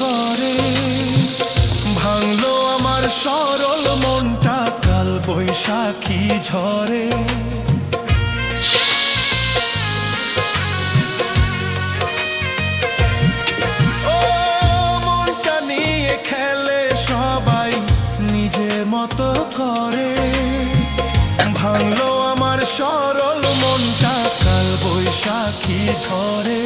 করে। ভাঙলো আমার সরল মনটা কাল বৈশাখী ঝড়ে। ও মনটা নিয়ে খেলে সবাই নিজের মতো করে। ভাঙলো আমার সরল মনটা কাল বৈশাখী ঝড়ে।